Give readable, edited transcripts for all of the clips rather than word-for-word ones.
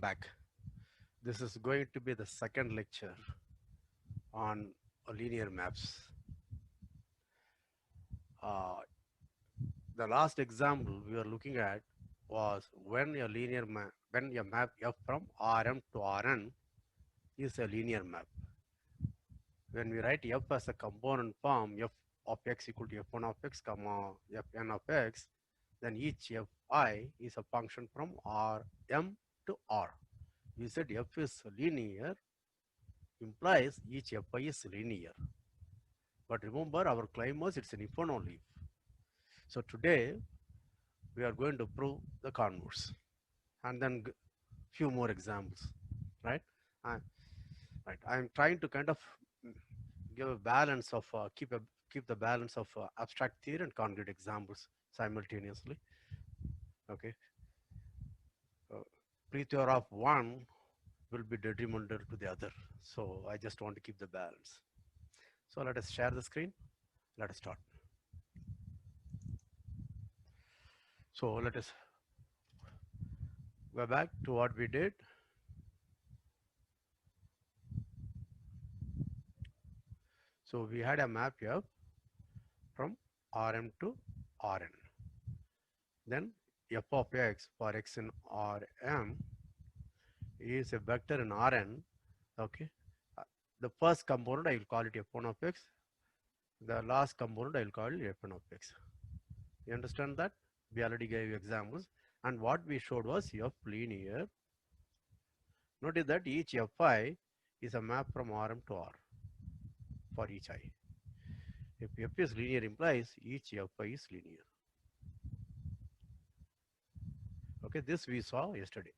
back. This is going to be the second lecture on linear maps. Uh, the last example we were looking at was when a map f from Rm to Rn is a linear map. When we write f as a component form, f of x equal to f1 of x comma fn of x, then each fi is a function from Rm to R. We said f is linear implies each fi is linear. But remember, our claim was it's an if and only if. So today we are going to prove the converse, and then few more examples, right? I, right. I'm trying to kind of give a balance of keep the balance of abstract theory and concrete examples simultaneously. Okay. Uh, Pre-theory of one will be detrimental to the other. So I just want to keep the balance. So let us share the screen. Let us start. So let us go back to what we did. So we had a map here from Rm to Rn. Then f of x for x in Rm is a vector in Rn. Okay. Uh, The first component I will call it f1 of x. The last component I will call it f1 of x. You understand that? We already gave you examples. And what we showed was f linear. Notice that each fi is a map from Rm to R for each I. If f is linear implies each fi is linear. Okay, this we saw yesterday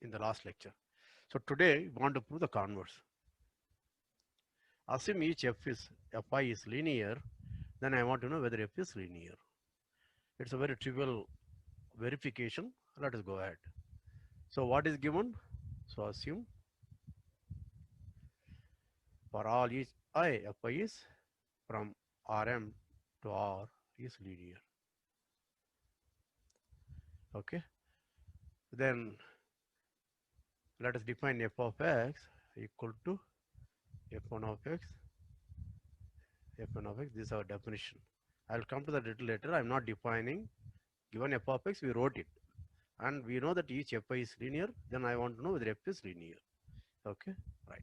in the last lecture. So today we want to prove the converse. Assume each fi is linear, then I want to know whether f is linear. It's a very trivial verification. Let us go ahead. So what is given? So assume for all each I, fi is from Rm to R is linear. Okay. Then let us define f of x equal to f1 of x, f1 of x. This is our definition. I will come to that little later. I am not defining. Given f of x, we wrote it. And we know that each fi is linear. Then I want to know whether f is linear. Okay, right.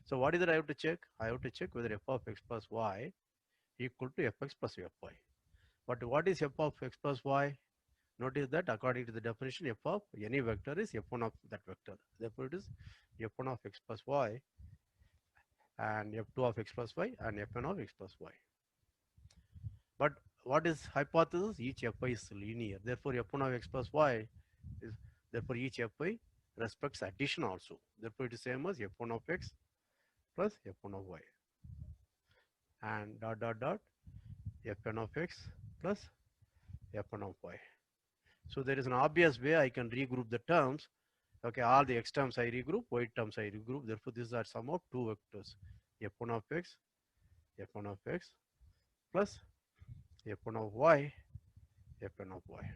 So what is that I have to check? I have to check whether f of x plus y equal to fx plus fy. But what is f of x plus y? Notice that according to the definition, f of any vector is f1 of that vector. Therefore, it is f1 of x plus y and f2 of x plus y and fn of x plus y. But what is hypothesis? Each fi is linear. Therefore, f1 of x plus y is therefore each fi respects addition also. Therefore, it is same as f1 of x plus f1 of y and dot dot dot fn of x plus fn of y. So there is an obvious way I can regroup the terms. Okay, all the x terms I regroup, y terms I regroup. Therefore, these are sum of two vectors, f1 of x plus f1 of y, fn of y.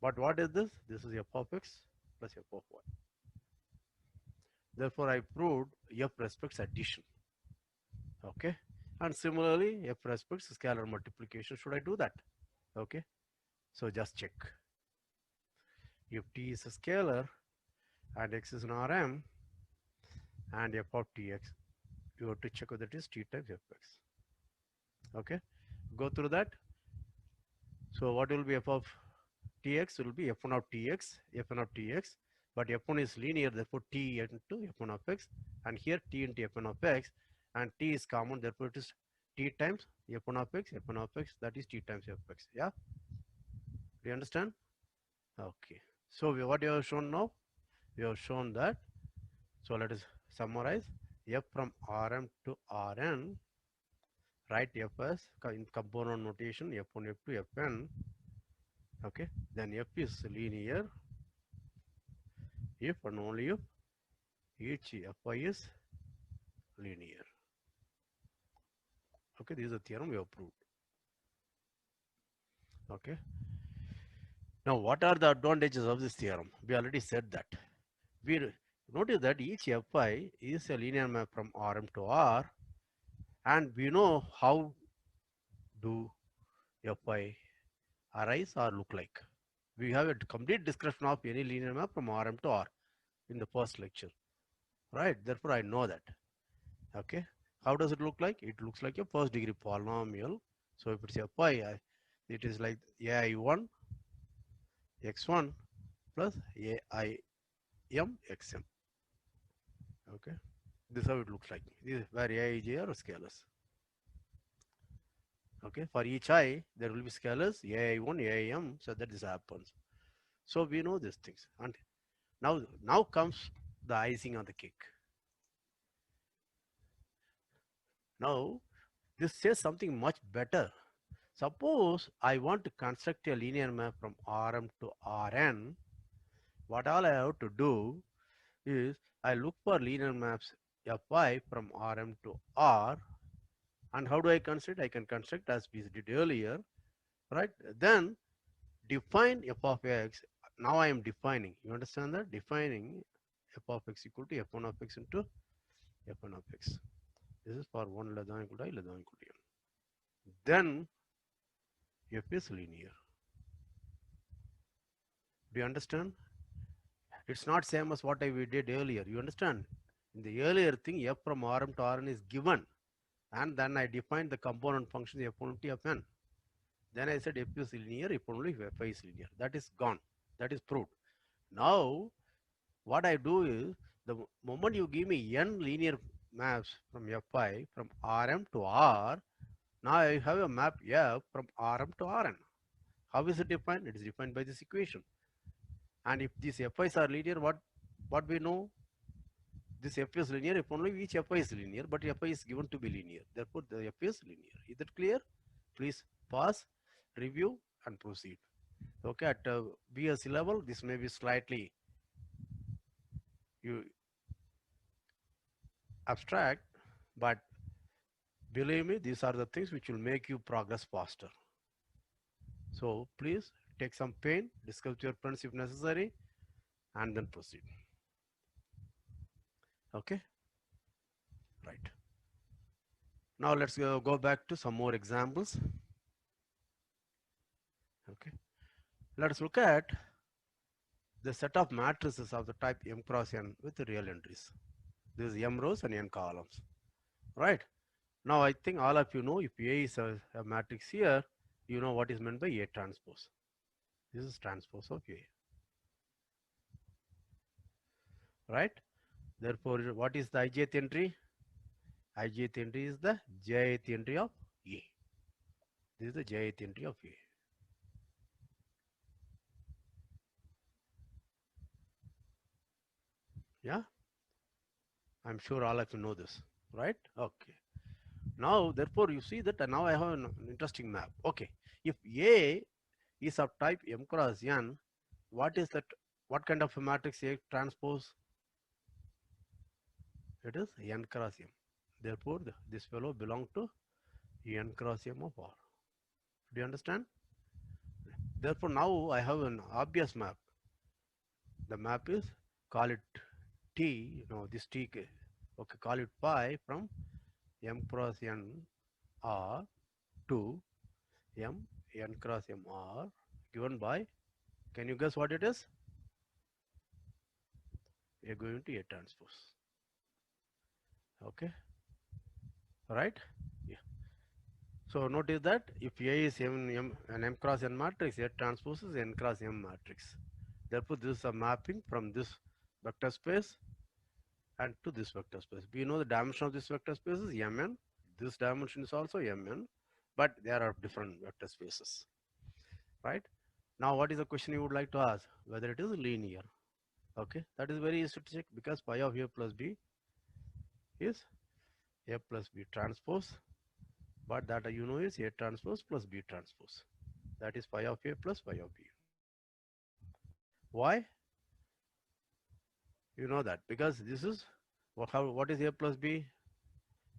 But what is this? This is f of x plus f of y. Therefore, I proved f respects addition. Okay, and similarly, f respects scalar multiplication. Should I do that? Okay, so just check. If t is a scalar and x is an Rm and f of tx, you have to check whether it is t times fx. Okay, go through that. So what will be f of tx will be f1 of tx, fn of tx, but f1 is linear, therefore t into f1 of x, and here t into fn of x, and t is common, therefore it is t times f1 of x, that is t times fx. Yeah, do you understand? Okay, so what you have shown now? We have shown that. So let us summarize. F from Rm to Rn, write f as in component notation f1, f2, fn. Okay, then f is linear if and only if each fi is linear. Okay, this is a theorem we have proved. Okay, now what are the advantages of this theorem? We already said that. we notice that each Fi is a linear map from Rm to R, and we know how do Fi arise or look like. We have a complete description of any linear map from Rm to R in the first lecture, right? Therefore, I know that. Okay. How does it look like? It looks like a first degree polynomial. So if it's Fi, it is like ai1 x1 plus aim xm. Okay. This is how it looks like. This is where aij are scalars. Okay. For each I, there will be scalars ai1, aim, so that this happens. So we know these things. And now comes the icing on the cake. Now this says something much better. Suppose I want to construct a linear map from Rm to Rn. What all I have to do is I look for linear maps Fi from Rm to R. And how do I construct? I can construct as we did earlier, right? Then define f of x. Now I am defining. You understand that? Defining f of x equal to f1 of x into f1 of x. This is for 1 less than equal to I less than equal to n. Then f is linear. Do you understand? It's not same as what we did earlier. You understand? In the earlier thing, f from Rm to Rn is given, and then I defined the component functions f1 to fn. Then I said f is linear if only if fi is linear. That is gone. That is proved. Now, what I do is, the moment you give me n linear maps from fi from Rm to R, now I have a map f from Rm to Rn. How is it defined? It is defined by this equation. And if these fi's are linear, what we know? This f is linear if only each fi is linear, but fi is given to be linear. Therefore, the f is linear. Is that clear? Please pause, review, and proceed. Okay, at BSc level, this may be slightly abstract, but believe me, these are the things which will make you progress faster. So please take some pain, discuss with your friends if necessary, and then proceed. Okay, right. Now let's go back to some more examples. Okay, let us look at the set of matrices of the type m cross n with real entries. This is m rows and n columns, right? Now I think all of you know, if A is a matrix here, you know what is meant by A transpose. This is transpose of A, right? Therefore, what is the ijth entry? Ijth entry is the jth entry of A. This is the jth entry of A. Yeah, I'm sure all of you know this, right? Okay. Now, therefore, you see that now I have an interesting map. Okay, if A is of type m cross n, what is that? What kind of a matrix A transpose? It is n cross m. Therefore, this fellow belongs to n cross m of R. Do you understand? Therefore, now I have an obvious map. The map is, call it T, this T, okay, call it pi from m cross n R to n cross m R, given by, can you guess what it is? A going to A transpose. Okay, right? Yeah. So notice that if A is an m cross n matrix, A transpose is n cross m matrix. Therefore, this is a mapping from this vector space and to this vector space. We know the dimension of this vector space is mn. This dimension is also mn, but there are different vector spaces, right? Now, what is the question you would like to ask? Whether it is linear. Okay, that is very easy to check, because pi of A plus B is A plus B transpose, but that you know is A transpose plus B transpose. That is pi of A plus pi of B. Why? You know that because this is what is A plus B?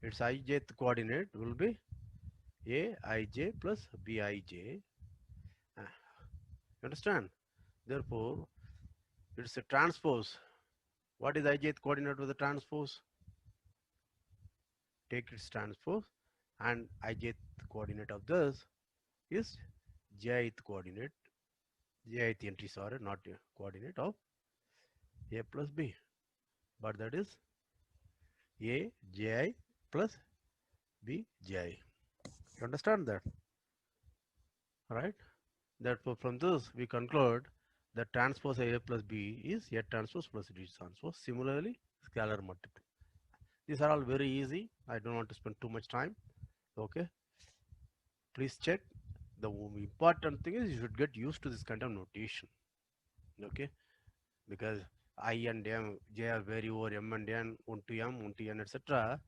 Its ijth coordinate will be Aij plus Bij. You understand? Therefore, it's a transpose. What is the ijth coordinate of the transpose? Take its transpose, and ijth coordinate of this is jith coordinate, jith entry, sorry, not a coordinate of a plus b, but that is a ji plus b ji. You understand that, right? Therefore, from this we conclude that transpose A plus B is A transpose plus D transpose. Similarly, scalar multiple. These are all very easy. I don't want to spend too much time. Okay, please check. The important thing is you should get used to this kind of notation. Okay, because I and M, J are vary over M and N, 1 to M, 1 to N, etc.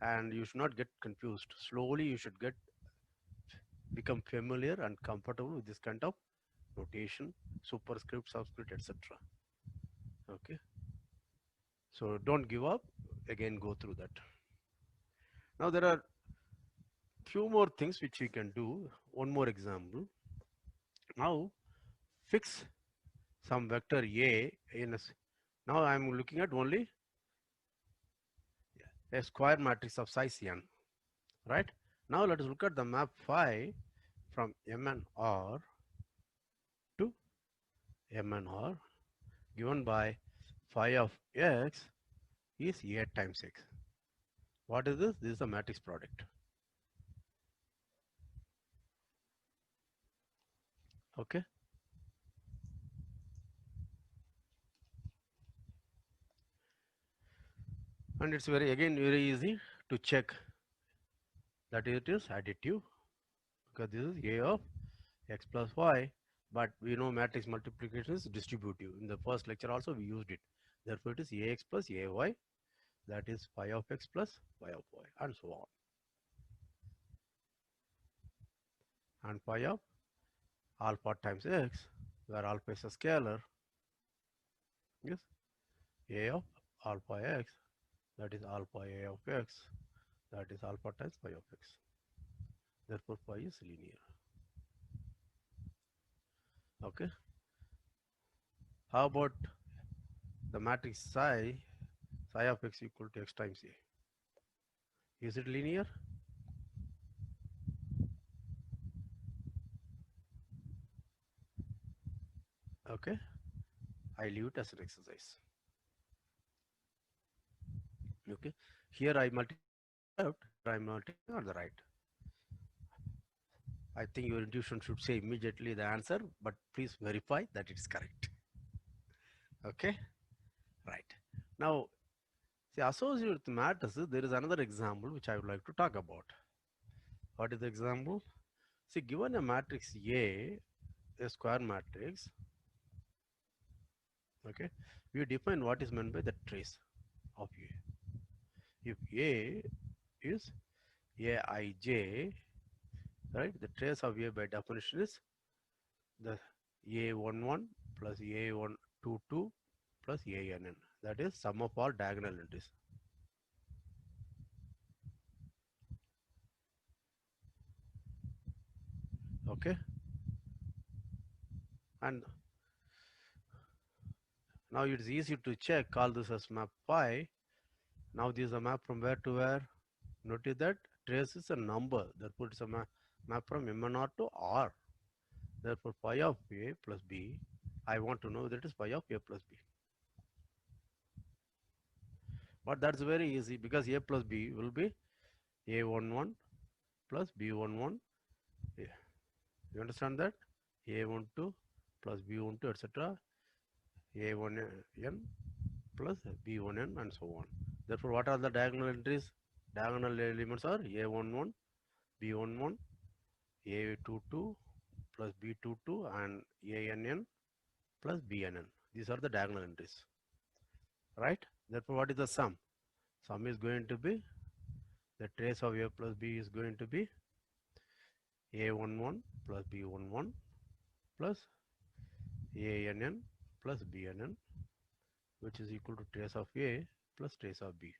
And you should not get confused. Slowly, you should become familiar and comfortable with this kind of notation, superscript, subscript, etc. Okay, so don't give up. Again, go through that. Now there are few more things which we can do. One more example. Now fix some vector a in a. Now I am looking at only a square matrix of size n. Right. Now let us look at the map phi from Mn R to Mn R given by phi of x is a times x. What is this? This is a matrix product. Okay. And it's very easy to check that it is additive, because this is a of x plus y, but we know matrix multiplication is distributive. In the first lecture also we used it. Therefore it is ax plus ay, that is phi of x plus y of y, and so on. And phi of alpha times x, where alpha is a scalar, yes, a of alpha x, that is alpha a of x, that is alpha times phi of x. Therefore phi is linear. Okay. How about the matrix psi of x equal to x times a? Is it linear? Okay, I leave it as an exercise. Okay, here I multiply left, here I multiply on the right. I think your intuition should say immediately the answer, but please verify that it's correct. Okay, right. Now, see, associated with matrices, there is another example which I would like to talk about. What is the example? See, given a matrix a square matrix, okay, we define what is meant by the trace of A. If A is Aij, right, the trace of A by definition is the A11 plus A122 plus ANN, that is sum of all diagonal entries. Okay, and now it's easy to check, call this as map phi. Now this is a map from where to where? Notice that trace is a number, therefore it's a map from MNR to R. Therefore phi of A plus B, I want to know that is phi of A plus B. But that's very easy, because A plus B will be A11 plus B11. You understand that? A12 plus B12, etc. A1n plus B1n, and so on. Therefore, what are the diagonal entries? Diagonal elements are A11, B11, A22 plus B22, and ANN plus BNN. These are the diagonal entries, right? Therefore, what is the sum? Sum is going to be, the trace of A plus B is going to be A11 plus B11 plus ANN plus BNN, which is equal to trace of A plus trace of B,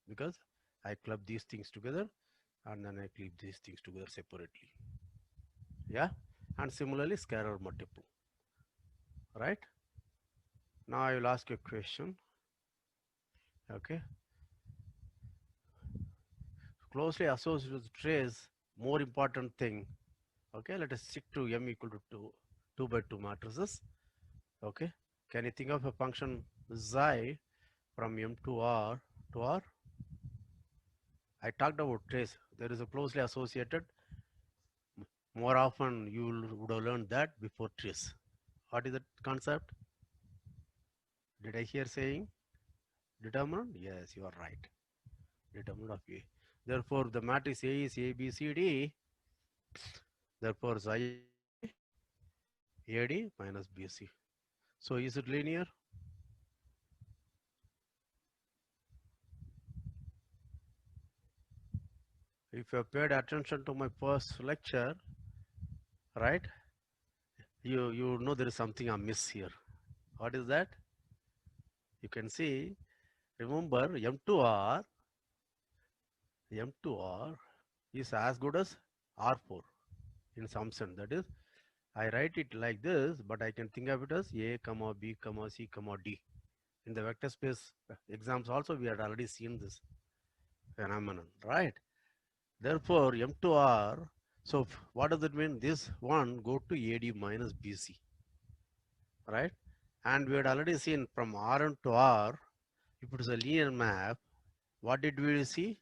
because I club these things together and then I keep these things together separately. Yeah, and similarly scalar multiple, right? Now I will ask you a question. Okay, closely associated with trace, more important thing. Okay, let us stick to m equal to 2 by 2 matrices. Okay, can you think of a function xi from m to r to r? I talked about trace. There is a closely associated. More often you would have learned that before trace. What is that concept? Did I hear saying determinant? Yes, you are right. Determinant of A. Therefore, the matrix A is A, B, C, D. Therefore, xi AD minus BC. So, is it linear? If you have paid attention to my first lecture, right, you know there is something I miss here. What is that? You can see, remember M2R is as good as R4 in some sense. That is, I write it like this, but I can think of it as A, comma B, comma C, comma D. In the vector space exams also, we had already seen this phenomenon, right? Therefore, M2R, so what does it mean? This one go to AD minus BC, right? And we had already seen from Rn to R, if it is a linear map, what did we see?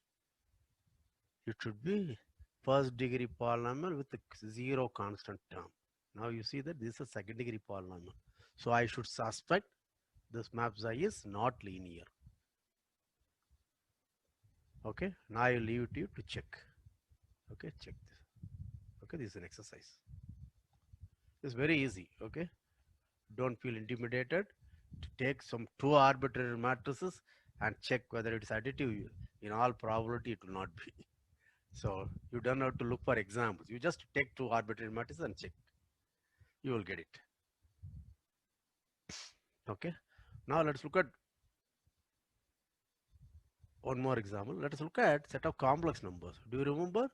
It should be first degree polynomial with a zero constant term. Now you see that this is a second degree polynomial. So I should suspect this map xi is not linear. Okay, now I leave it to you to check. Okay, check this. Okay, this is an exercise. It's very easy. Okay, don't feel intimidated. To take some two arbitrary matrices and check whether it is additive. In all probability, it will not be. So you don't have to look for examples. You just take two arbitrary matrices and check. You will get it. Okay. Now let's look at one more example. Let us look at set of complex numbers. Do you remember?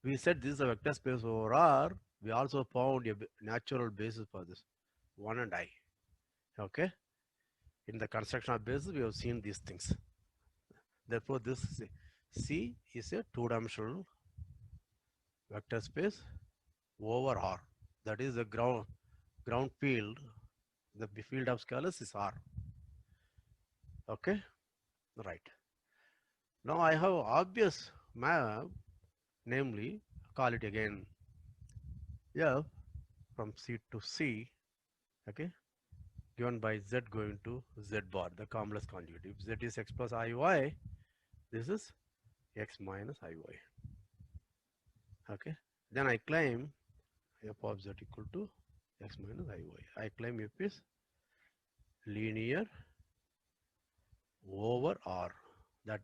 We said this is a vector space over R. We also found a natural basis for this, 1 and I. Okay. In the construction of basis, we have seen these things. Therefore, this C is a two-dimensional vector space over R. That is the ground field. The field of scalars is R. Okay. Right. Now I have obvious map, namely, call it again F from C to C, okay, given by Z going to Z bar, the complex conjugate. If Z is X plus IY, this is X minus IY, okay. Then I claim F of Z equal to X minus IY. I claim F is linear over R. That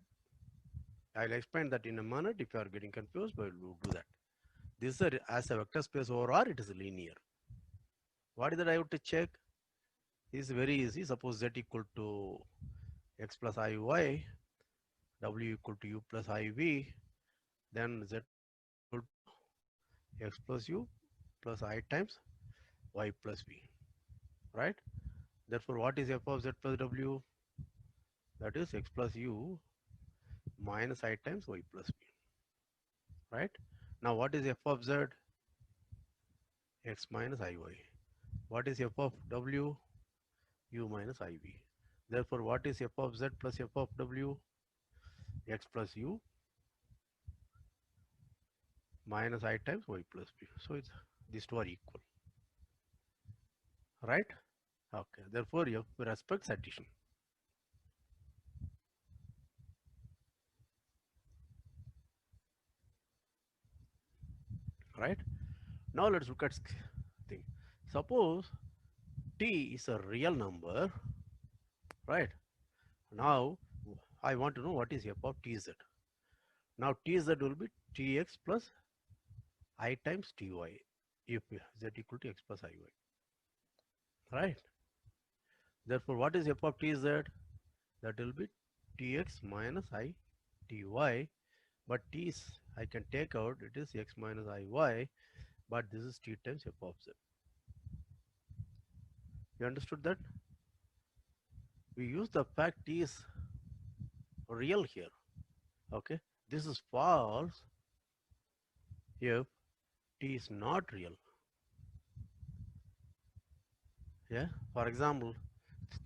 I'll explain that in a minute if you are getting confused, but we'll do that. This is as a vector space over R, it is linear. What is that I have to check? Is very easy. Suppose Z equal to X plus IY, W equal to U plus IV, then Z equal to X plus U plus I times Y plus V, right? Therefore, what is F of Z plus W? That is X plus U minus I times Y plus V, right? Now, what is F of Z? X minus IY. What is F of W? U minus IV. Therefore, what is F of Z plus F of W? X plus U minus I times Y plus V. So it's these two are equal, right? Okay. Therefore, F respects addition. Right? Now let's look at thing. Suppose T is a real number, right? Now I want to know what is F of Tz. Now Tz will be Tx plus I times Ty if Z equal to X plus Iy, right? Therefore, what is F of Tz? That will be Tx minus I Ty, but T is I can take out, it is X minus Iy, but this is T times F of Z. You understood that? We use the fact T is real here. Okay, this is false if t is not real. Yeah, for example,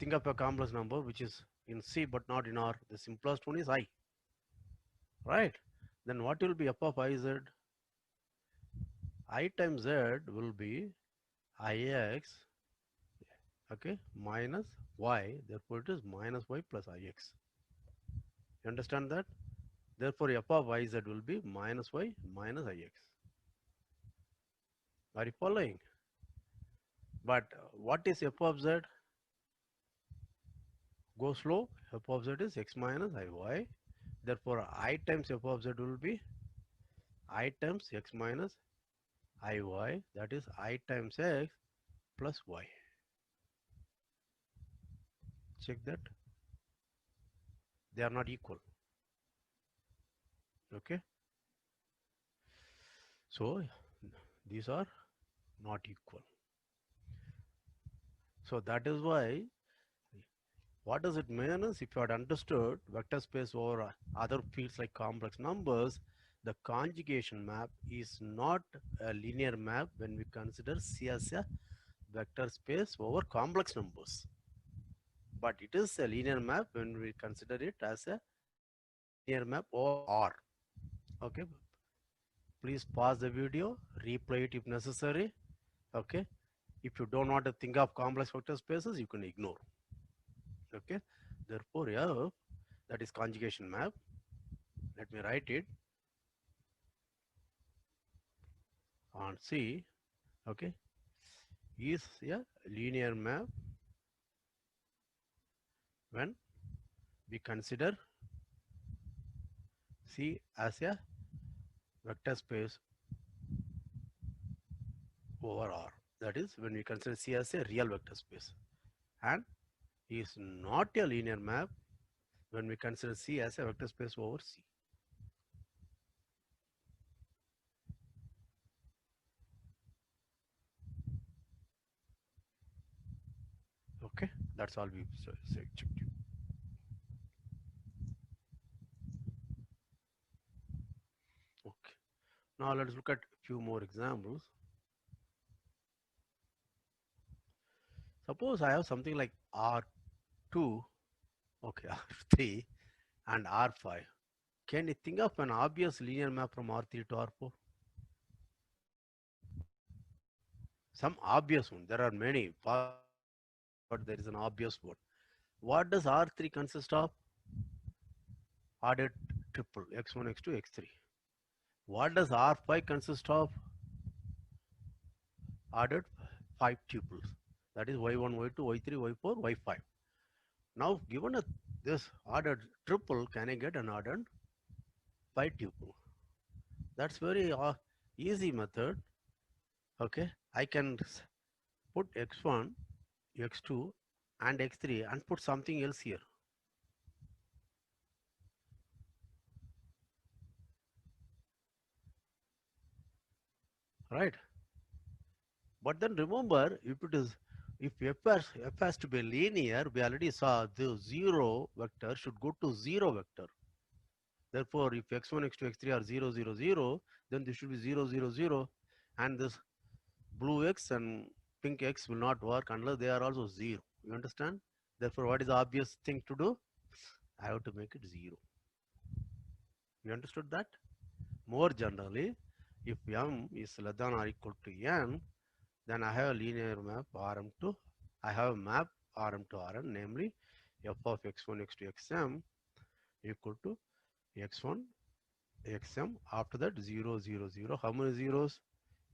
think of a complex number which is in C but not in R. The simplest one is I, right? Then what will be f of I z? I times z will be ix, okay, minus y. Therefore, it is minus y plus ix. You understand that? Therefore, f of I z will be minus y minus ix. Are you following? But what is f of z? Go slow. F of z is x minus iy. Therefore, I times f of z will be I times x minus iy. That is I times x plus y. Check that. They are not equal. Okay. So, these are not equal. So, that is why what does it mean is if you had understood vector space over other fields like complex numbers, the conjugation map is not a linear map when we consider C as a vector space over complex numbers. But it is a linear map when we consider it as a linear map over R. Okay. Please pause the video, replay it if necessary. Okay. If you don't want to think of complex vector spaces, you can ignore. Okay. Therefore, F, that is conjugation map. Let me write it on C. Okay. Is a linear map when we consider C as a vector space over R. That is when we consider C as a real vector space, and is not a linear map when we consider C as a vector space over C. Okay, that's all we say. Okay, now let's look at a few more examples. Suppose I have something like R2, okay, R3 and R5. Can you think of an obvious linear map from R3 to R4? Some obvious one. There are many, but there is an obvious one. What does R3 consist of? Ordered triple, x1, x2, x3. What does R5 consist of? Ordered 5 tuples. That is y1, y2, y3, y4, y5. Now, given this ordered triple, can I get an ordered 5 tuple? That's very easy method. Okay, I can put x1, x2 and x3 and put something else here. Right? But then remember, if f has to be linear, we already saw the 0 vector should go to 0 vector. Therefore, if x1, x2, x3 are 0, 0, 0, then this should be 0, 0, 0, and this blue x and pink x will not work unless they are also 0. You understand? Therefore, what is the obvious thing to do? I have to make it 0. You understood that? More generally, if m is less than or equal to n, then I have a linear map Rm to, I have a map Rm to Rn, namely f of x1, x2, xm equal to x1, xm. After that 0, 0, 0. How many zeros?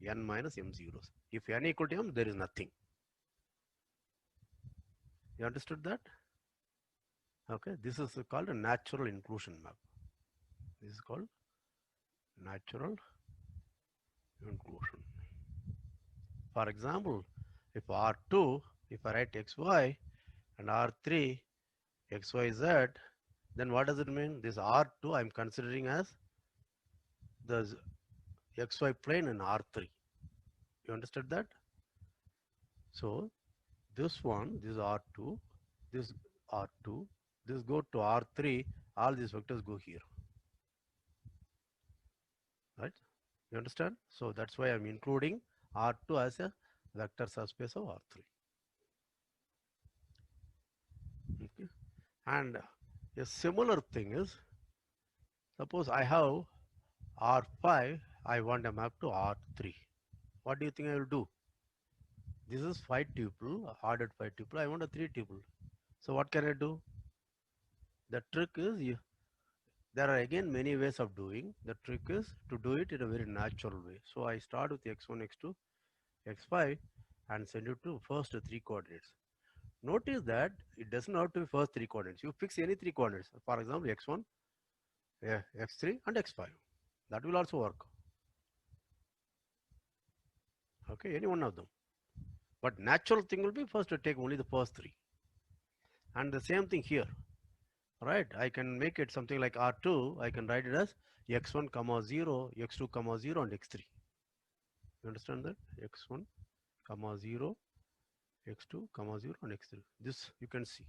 N minus m zeros. If n equal to m, there is nothing. You understood that? Okay, this is called a natural inclusion map. This is called natural inclusion. For example, if R2, if I write xy and R3 xyz, then what does it mean? This R2 I'm considering as the xy plane in R3. You understood that? So this one, this R2, this R2, this go to R3 all these vectors go here, right? You understand? So that's why I'm including R2 as a vector subspace of R3. Okay. And a similar thing is, suppose I have R5, I want a map to R3. What do you think I will do? This is 5 tuple, ordered 5 tuple. I want a 3 tuple. So what can I do? The trick is, there are again many ways of doing. The trick is to do it in a very natural way. So I start with x1, x2, x5 and send it to first 3 coordinates. Notice that it doesn't have to be first 3 coordinates. You fix any 3 coordinates. For example, x1, x3 and x5. That will also work. Okay, any one of them. But natural thing will be first to take only the first 3. And the same thing here. Right, I can make it something like R2. I can write it as x1 comma 0, x2 comma 0 and x3. You understand that? x1 comma 0, x2 comma 0 and x3. This you can see.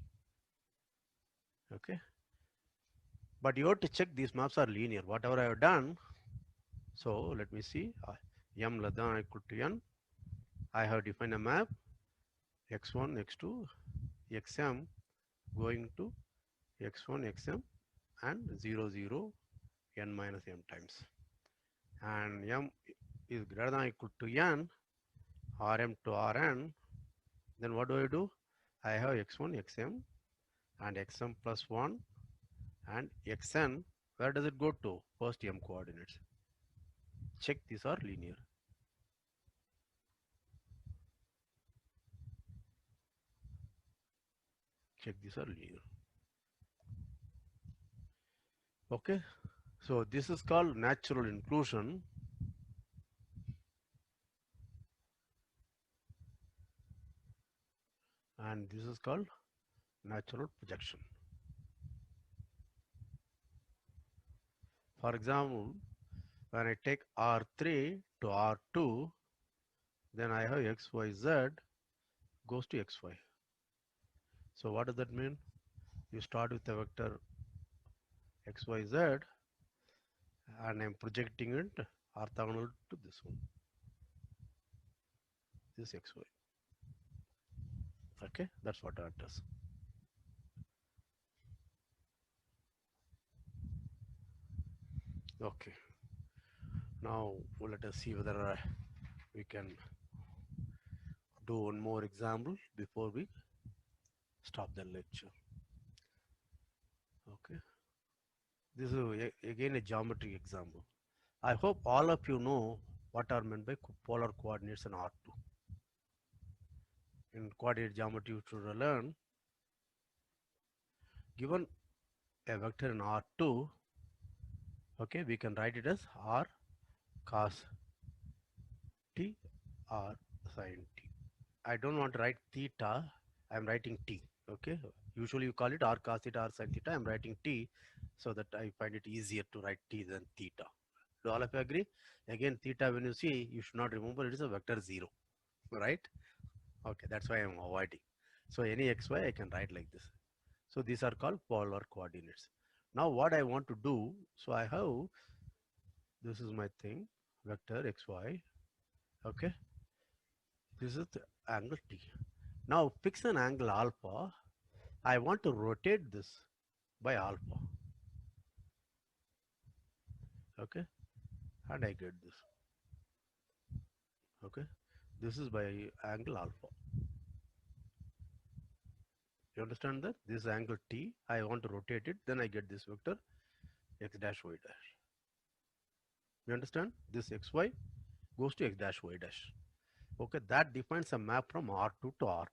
Okay, but you have to check these maps are linear, whatever I have done. So let me see, m less than or equal to n. I have defined a map x1, x2, xm going to x1, xm and 0, 0, n minus m times. And m is greater than or equal to n, rm to rn. Then what do? I have x1, xm and xm plus 1 and xn. Where does it go to? First m coordinates. Check these are linear. Check these are linear. Okay, so this is called natural inclusion. And this is called natural projection. For example, when I take R3 to R2, then I have XYZ goes to XY. So what does that mean? You start with a vector XYZ and I'm projecting it orthogonal to this one, this XY. Okay, that's what that does. Okay, now let us see whether we can do one more example before we stop the lecture. Okay, this is again a geometric example. I hope all of you know what are meant by polar coordinates and R2. In coordinate geometry, you should learn, given a vector in R2, okay, we can write it as R cos t, R sin t. I don't want to write theta, I'm writing t. Okay, usually you call it R cos theta, R sin theta. I'm writing t so that I find it easier to write t than theta. Do all of you agree? Again, theta, when you see, you should not remember it is a vector 0, right? Okay, that's why I'm avoiding. So any xy I can write like this. So these are called polar coordinates. Now what I want to do, so I have, this is my thing, vector xy, okay? This is the angle t. Now fix an angle alpha. I want to rotate this by alpha, okay? And I get this, okay? This is by angle alpha. You understand that? This angle t, I want to rotate it, then I get this vector x dash y dash. You understand? This xy goes to x dash y dash. Okay, that defines a map from R2 to R2.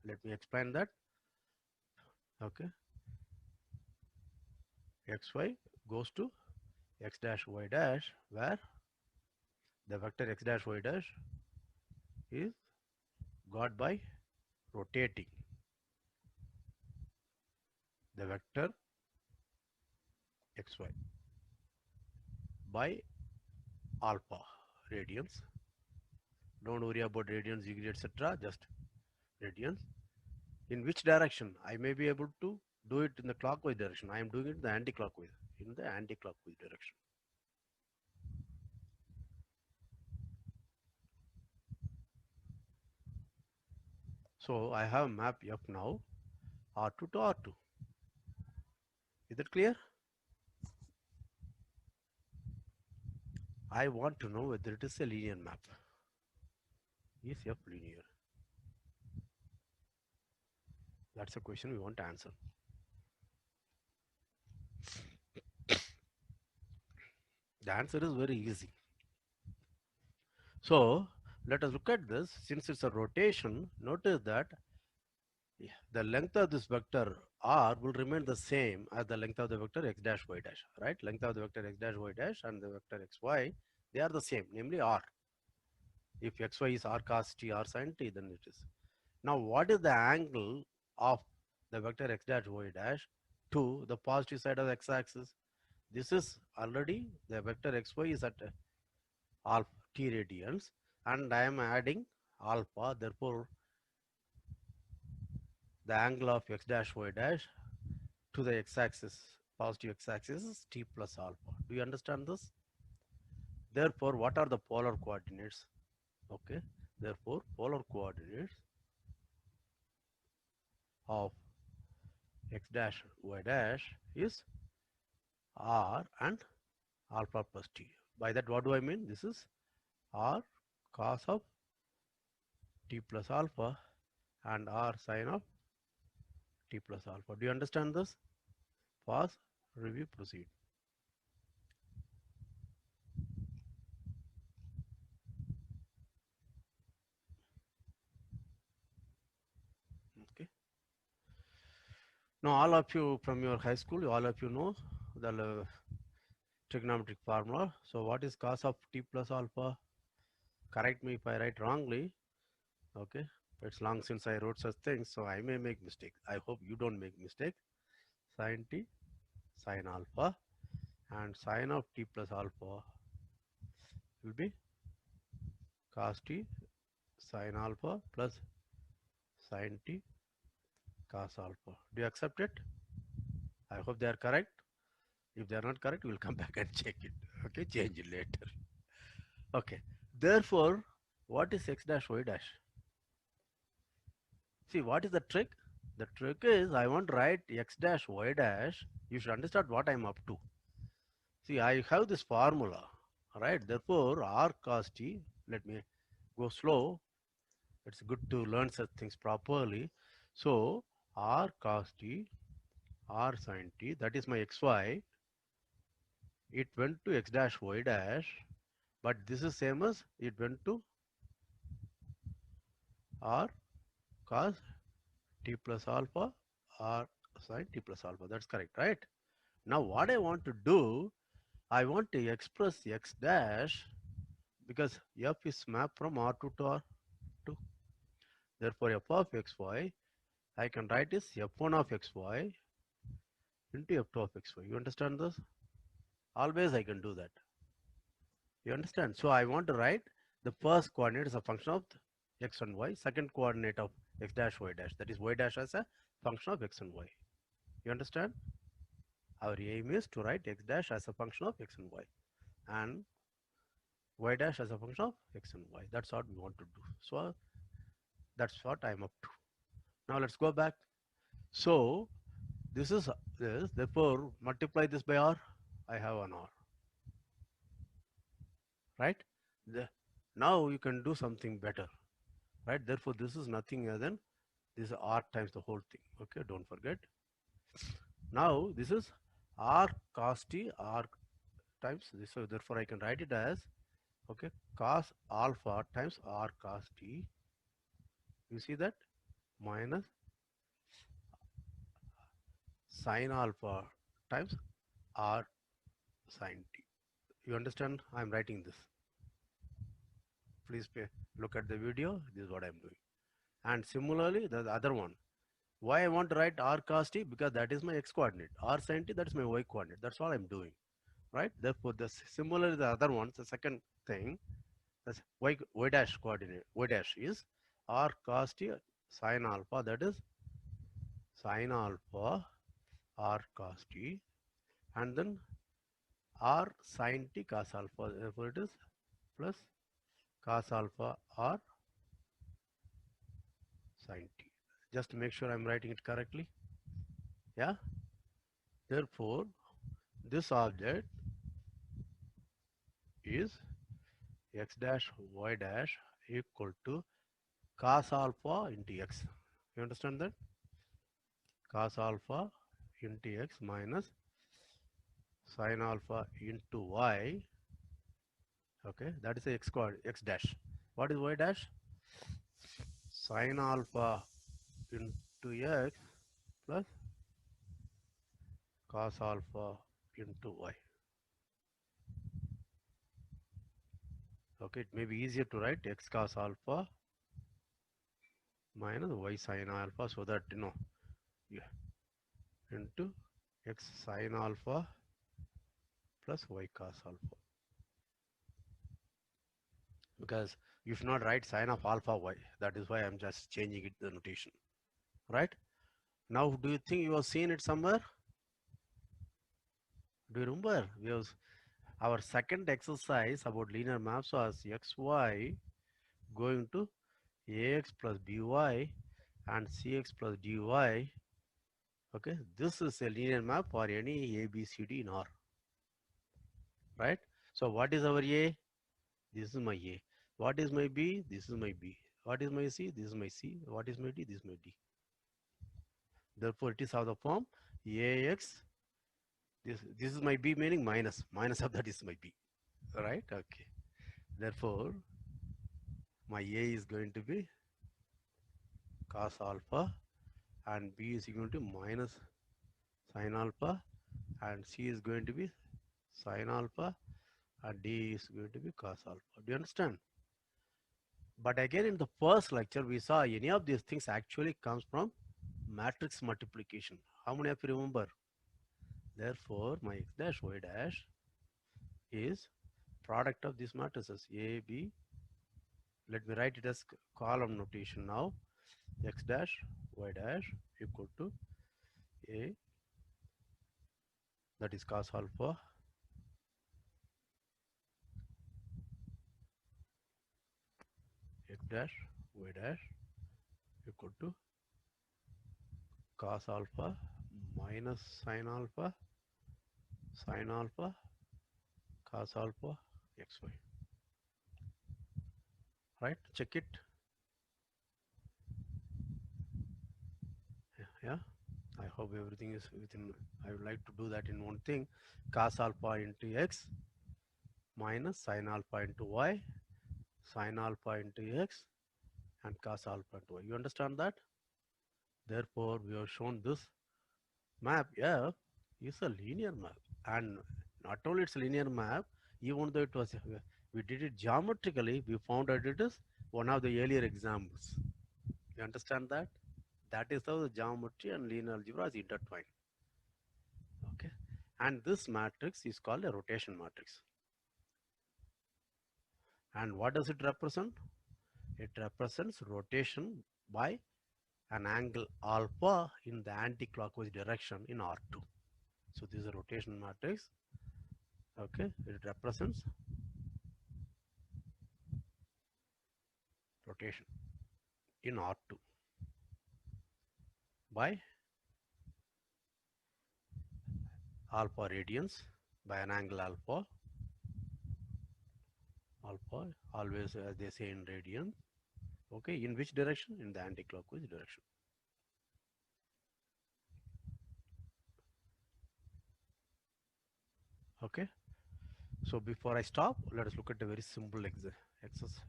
Let me explain that. Okay, xy goes to x dash y dash, where the vector x dash y dash is got by rotating the vector xy by alpha radians. Don't worry about radians, degree, etc. Just radians. In which direction? I may be able to do it in the clockwise direction. I am doing it in the anti-clockwise, direction. So I have map F now, R2 to R2. Is it clear? I want to know whether it is a linear map. Is F linear? That's a question we want to answer. The answer is very easy. So let us look at this. Since it's a rotation, notice that the length of this vector r will remain the same as the length of the vector x dash y dash, right? Length of the vector x dash y dash and the vector xy, they are the same, namely r. If xy is r cos t, r sin t, then it is. Now, what is the angle of the vector x dash y dash to the positive side of the x-axis? This is already the vector xy is at alpha t radians, and I am adding alpha. Therefore, the angle of x dash y dash to the x-axis, positive x-axis, is t plus alpha. Do you understand this? Therefore, what are the polar coordinates? Okay. Therefore, polar coordinates of x dash y dash is r and alpha plus t. By that, what do I mean? This is r cos of t plus alpha and r sin of t plus alpha. Do you understand this? Pause, review, proceed. Okay. Now, all of you from your high school, all of you know the trigonometric formula. So, what is cos of t plus alpha? Correct me if I write wrongly. Okay. It's long since I wrote such things, so I may make mistake. I hope you don't make mistake. Sin t, sin alpha, and sin of t plus alpha will be cos t sin alpha plus sin t cos alpha. Do you accept it? I hope they are correct. If they are not correct, we'll come back and check it. Okay, change it later. Okay. Therefore, what is x dash y dash? See, what is the trick? The trick is I want to write x dash y dash. You should understand what I'm up to. See, I have this formula, right? Therefore, r cos t, let me go slow. It's good to learn such things properly. So, r cos t, r sin t, that is my xy. It went to x dash y dash, but this is same as it went to r cos t plus alpha, r sin t plus alpha. That's correct, right? Now, what I want to do, I want to express x dash because f is mapped from R2 to R2. Therefore, f of xy, I can write is f1 of xy into f2 of xy. You understand this? Always I can do that. You understand? So, I want to write the first coordinate as a function of x and y, second coordinate of x dash y dash. That is y dash as a function of x and y. You understand? Our aim is to write x dash as a function of x and y, and y dash as a function of x and y. That's what we want to do. So that's what I'm up to. Now let's go back. So this is this. Therefore, multiply this by r. I have an r. Right? Now you can do something better. Right? Therefore, this is nothing other than this is r times the whole thing. Okay? Don't forget. Now this is r cos t r times this. So therefore, I can write it as okay cos alpha times r cos t. You see that minus sin alpha times r sin t. You understand? I'm writing this. Please look at the video. This is what I'm doing. And similarly, the other one. Why I want to write r cos t? Because that is my x coordinate. R sin t, that is my y coordinate. That's all I'm doing. Right? Therefore, similarly, the other one, the second thing, that's y dash coordinate. Y dash is r cos t sin alpha. That is sin alpha r cos t, and then r sin t cos alpha. Therefore, it is plus cos alpha r sin t. Just to make sure I'm writing it correctly. Yeah. Therefore, this object is x dash y dash equal to cos alpha into x. You understand that? Cos alpha into x minus sin alpha into y. Okay, that is the x dash. What is y dash? Sin alpha into x plus cos alpha into y. Okay, it may be easier to write x cos alpha minus y sin alpha, so that yeah, into x sin alpha plus y cos alpha. Because you should not write sin of alpha y. That is why I'm just changing it the notation. Right? Now, do you think you have seen it somewhere? Do you remember? Our second exercise about linear maps was xy going to ax plus by and cx plus dy. Okay, this is a linear map for any a, b, c, d in R. Right? So what is our a? This is my a. What is my b? This is my b. What is my c? This is my c. What is my d? This is my d. Therefore, it is of the form ax. This is my b, meaning minus of that is my b. Right? Okay. Therefore, my a is going to be cos alpha and b is equal to minus sin alpha and c is going to be sin alpha and d is going to be cos alpha. Do you understand? But again, in the first lecture, we saw any of these things actually comes from matrix multiplication. How many of you remember? Therefore, my x dash y dash is product of these matrices A, B. Let me write it as column notation now. X dash y dash equal to A, that is cos alpha, x dash y dash equal to cos alpha minus sin alpha cos alpha xy. Right? Check it. Yeah. I hope everything is within. I would like to do that in one thing. Cos alpha into x minus sin alpha into y, sin alpha into x, and cos alpha into y. You understand that? Therefore, we have shown this map F is a linear map. And not only it's a linear map, even though it was, we did it geometrically, we found that it is one of the earlier examples. You understand that? That is how the geometry and linear algebra is intertwined. Okay. And this matrix is called a rotation matrix. And what does it represent? It represents rotation by an angle alpha in the anti-clockwise direction in R2. So this is a rotation matrix. Okay, it represents rotation in R2 by alpha radians by an angle alpha always as they say in radian. Okay, in which direction? In the anti-clockwise direction. Okay, so before I stop, let us look at a very simple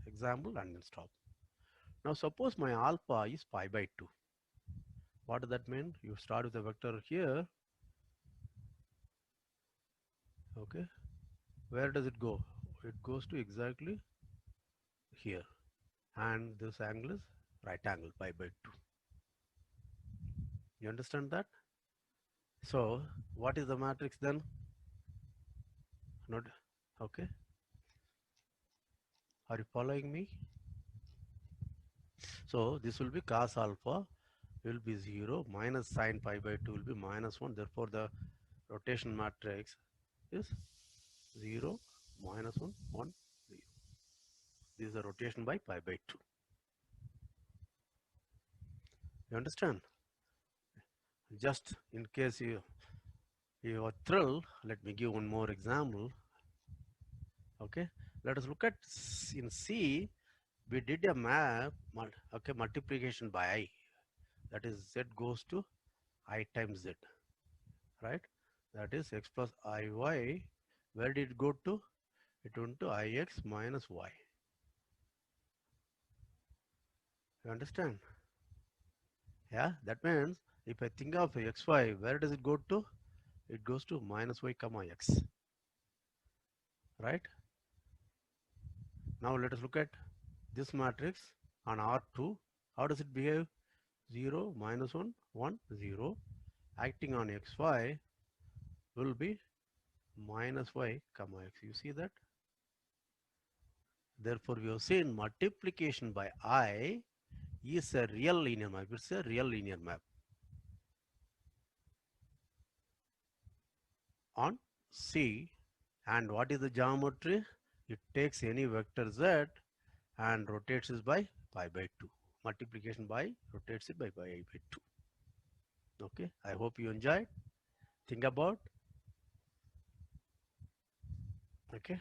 example and then stop. Now suppose my alpha is pi by 2. What does that mean? You start with a vector here. Okay, where does it go? It goes to exactly here, and this angle is right angle pi by 2. You understand that? So what is the matrix then? Not okay. Are you following me? So this will be cos alpha will be 0, minus sine pi by 2 will be minus 1. Therefore, the rotation matrix is 0, minus 1, 1, 0. This is the rotation by pi by 2. You understand? Just in case you are thrilled, let me give one more example. Okay, let us look at in C. We did a map, okay, multiplication by I. That is Z goes to I times Z, right? That is X plus IY. Where did it go to? It went to IX minus Y. You understand? Yeah, that means if I think of XY, where does it go to? It goes to minus Y comma X, right? Now let us look at this matrix on R2. How does it behave? 0, minus 1, 1, 0. Acting on XY will be minus Y comma X. You see that? Therefore, we have seen multiplication by I is a real linear map. It's a real linear map on C. And what is the geometry? It takes any vector Z and rotates it by pi by 2. Multiplication by rotates it by pi by 2. Okay, I hope you enjoyed. Think about. Okay,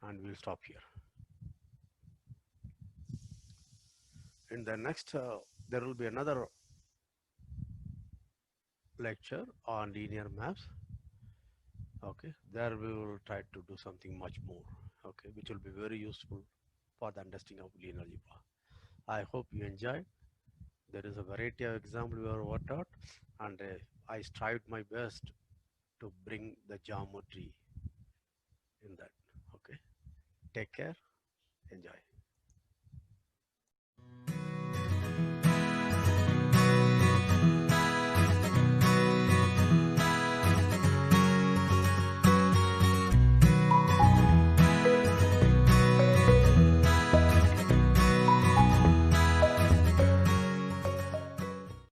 and we'll stop here. In the next, there will be another lecture on linear maps. Okay, there we will try to do something much more. Okay, which will be very useful for the understanding of linear algebra. I hope you enjoyed. There is a variety of examples we have worked out, and I strived my best to bring the geometry in that. Okay, take care, enjoy.